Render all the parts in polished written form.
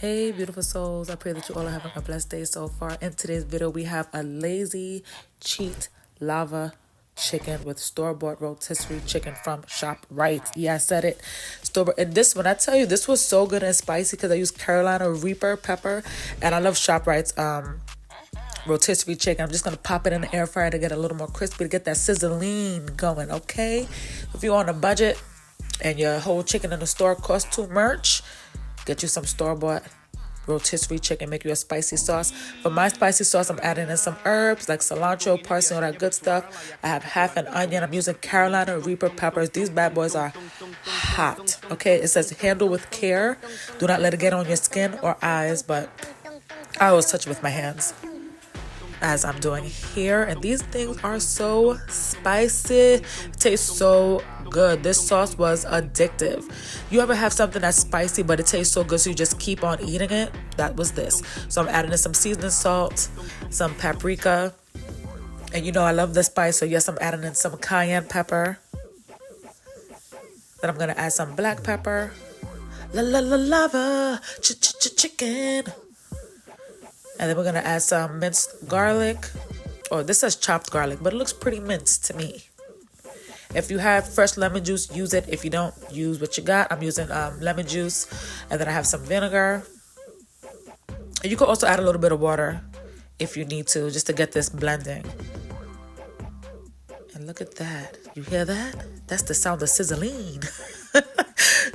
Hey, beautiful souls. I pray that you all are having a blessed day so far. In today's video, we have a lazy cheat lava chicken with store-bought rotisserie chicken from ShopRite. Yeah, I said it. Store. And this one, I tell you, this was so good and spicy because I used Carolina Reaper pepper, and I love ShopRite's rotisserie chicken. I'm just gonna pop it in the air fryer to get a little more crispy, to get that sizzling going. Okay, if you're on a budget and your whole chicken in the store costs too much, get you some store-bought rotisserie chicken. Make you a spicy sauce. For my spicy sauce, I'm adding in some herbs like cilantro, parsley, all that good stuff. I have half an onion. I'm using Carolina Reaper peppers. These bad boys are hot. Okay, it says handle with care. Do not let it get on your skin or eyes, but I always touch it with my hands, as I'm doing here. And these things are so spicy. It tastes so good. This sauce was addictive. You ever have something that's spicy but it tastes so good so you just keep on eating it? That was this. So I'm adding in some seasoning salt, some paprika, and you know I love the spice, so yes, I'm adding in some cayenne pepper. Then I'm gonna add some black pepper. Lava chicken. And then we're going to add some minced garlic. Oh, this says chopped garlic, but it looks pretty minced to me. If you have fresh lemon juice, use it. If you don't, use what you got. I'm using lemon juice. And then I have some vinegar. And you can also add a little bit of water if you need to, just to get this blending. And look at that. You hear that? That's the sound of sizzling.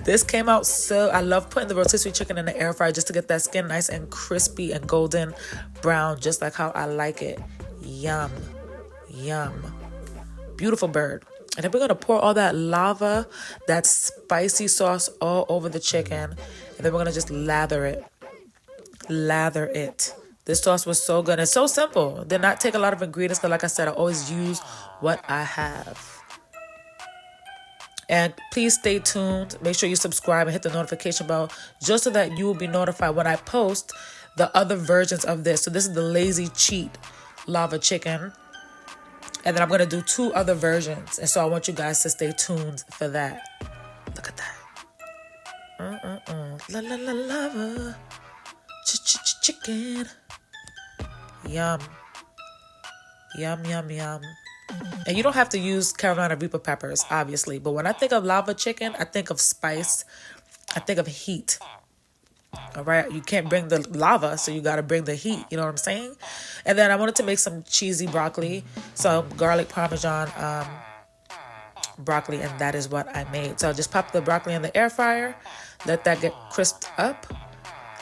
This came out so... I love putting the rotisserie chicken in the air fryer just to get that skin nice and crispy and golden brown, just like how I like it. Yum. Yum. Beautiful bird. And then we're going to pour all that lava, that spicy sauce all over the chicken. And then we're going to just lather it. Lather it. This sauce was so good. It's so simple. Did not take a lot of ingredients, because like I said, I always use what I have. And please stay tuned. Make sure you subscribe and hit the notification bell just so that you will be notified when I post the other versions of this. So this is the lazy cheat lava chicken. And then I'm going to do 2 other versions. And so I want you guys to stay tuned for that. Look at that. Lava. Chicken. Yum. Yum, yum, yum. And you don't have to use Carolina Reaper peppers, obviously. But when I think of lava chicken, I think of spice. I think of heat. All right? You can't bring the lava, so you got to bring the heat. You know what I'm saying? And then I wanted to make some cheesy broccoli. Some garlic parmesan broccoli. And that is what I made. So I just popped the broccoli in the air fryer. Let that get crisped up.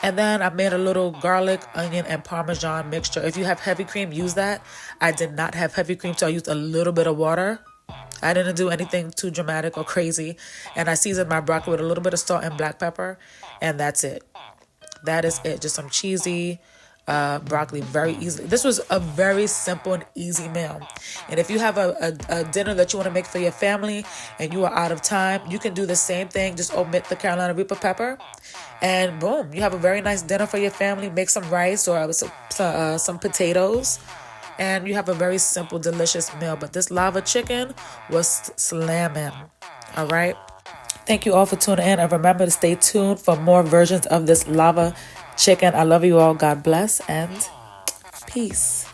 And then I made a little garlic, onion, and parmesan mixture. If you have heavy cream, use that. I did not have heavy cream, so I used a little bit of water. I didn't do anything too dramatic or crazy. And I seasoned my broccoli with a little bit of salt and black pepper. And that's it. That is it. Just some cheesy broccoli, very easily. This was a very simple and easy meal. And if you have a dinner that you want to make for your family and you are out of time, you can do the same thing. Just omit the Carolina Reaper pepper. And boom, you have a very nice dinner for your family. Make some rice or some potatoes. And you have a very simple, delicious meal. But this lava chicken was slamming. All right. Thank you all for tuning in. And remember to stay tuned for more versions of this lava chicken. I love you all. God bless and peace.